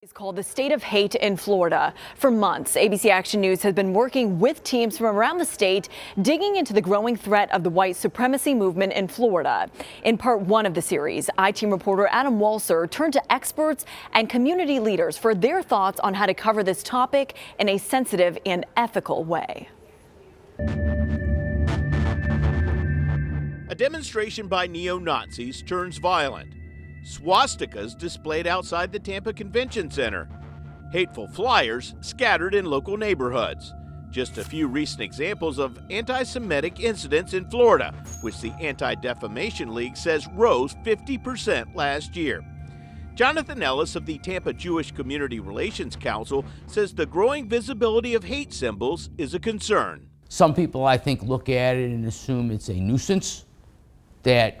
It's called the State of Hate in Florida. For months, ABC Action News has been working with teams from around the state, digging into the growing threat of the white supremacy movement in Florida. In part one of the series, I-Team reporter Adam Walser turned to experts and community leaders for their thoughts on how to cover this topic in a sensitive and ethical way. A demonstration by neo-Nazis turns violent. Swastikas displayed outside the Tampa Convention Center. Hateful flyers scattered in local neighborhoods. Just a few recent examples of anti-Semitic incidents in Florida, which the Anti-Defamation League says rose 50% last year. Jonathan Ellis of the Tampa Jewish Community Relations Council says the growing visibility of hate symbols is a concern. Some people, I think, look at it and assume it's a nuisance, that,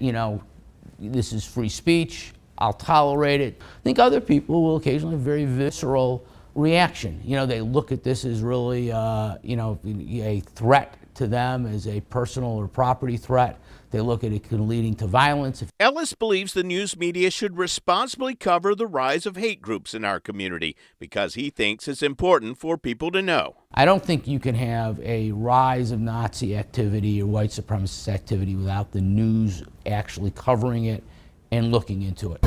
this is free speech, I'll tolerate it. I think other people will occasionally have a very visceral reaction. They look at this as really, a threat to them, as a personal or property threat. They look at it leading to violence. Ellis believes the news media should responsibly cover the rise of hate groups in our community because he thinks it's important for people to know. I don't think you can have a rise of Nazi activity or white supremacist activity without the news actually covering it and looking into it.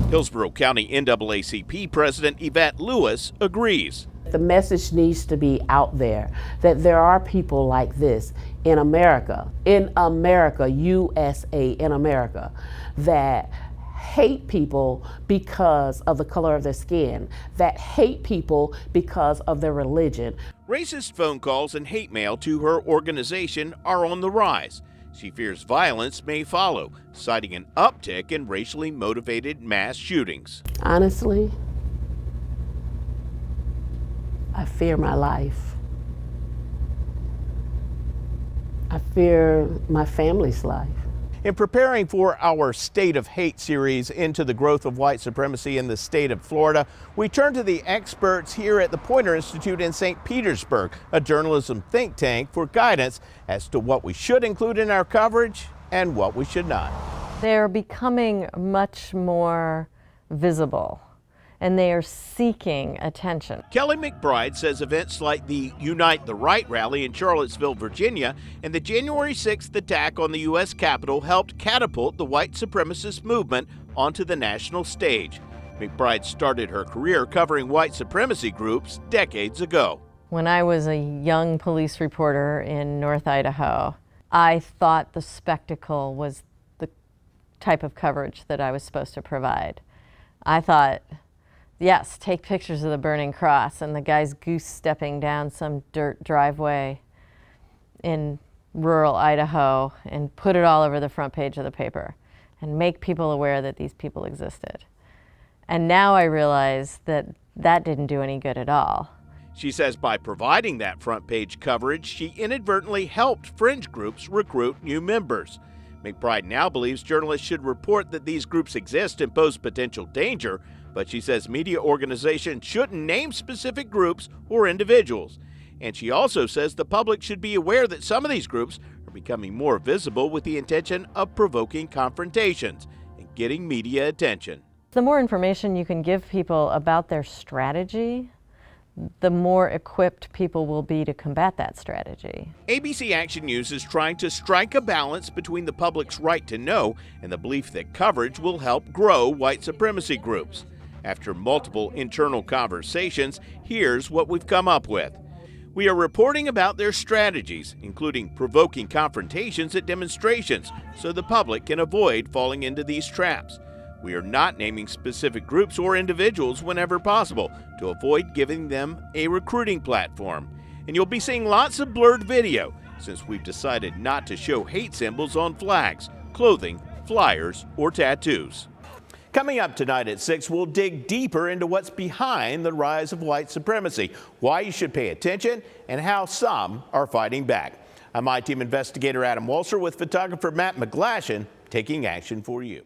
Hillsborough County NAACP President Yvette Lewis agrees. The message needs to be out there that there are people like this in America, USA, in America, that hate people because of the color of their skin, that hate people because of their religion. Racist phone calls and hate mail to her organization are on the rise. She fears violence may follow, citing an uptick in racially motivated mass shootings. Honestly, I fear my life. I fear my family's life. In preparing for our State of Hate series into the growth of white supremacy in the state of Florida, we turn to the experts here at the Poynter Institute in St. Petersburg, a journalism think tank, for guidance as to what we should include in our coverage and what we should not. They're becoming much more visible, and they are seeking attention. Kelly McBride says events like the Unite the Right rally in Charlottesville, Virginia, and the January 6th attack on the U.S. Capitol helped catapult the white supremacist movement onto the national stage. McBride started her career covering white supremacy groups decades ago. When I was a young police reporter in North Idaho, I thought the spectacle was the type of coverage that I was supposed to provide. I thought, yes, take pictures of the burning cross and the guy's goose stepping down some dirt driveway in rural Idaho and put it all over the front page of the paper and make people aware that these people existed. And now I realize that that didn't do any good at all. She says by providing that front page coverage, she inadvertently helped fringe groups recruit new members. McBride now believes journalists should report that these groups exist and pose potential danger, but she says media organizations shouldn't name specific groups or individuals. And she also says the public should be aware that some of these groups are becoming more visible with the intention of provoking confrontations and getting media attention. The more information you can give people about their strategy, the more equipped people will be to combat that strategy. ABC Action News is trying to strike a balance between the public's right to know and the belief that coverage will help grow white supremacy groups. After multiple internal conversations, here's what we've come up with. We are reporting about their strategies, including provoking confrontations at demonstrations, so the public can avoid falling into these traps. We are not naming specific groups or individuals whenever possible to avoid giving them a recruiting platform. And you'll be seeing lots of blurred video since we've decided not to show hate symbols on flags, clothing, flyers, or tattoos. Coming up tonight at 6, we'll dig deeper into what's behind the rise of white supremacy, why you should pay attention, and how some are fighting back. I'm I-Team investigator Adam Walser with photographer Matt McGlashan taking action for you.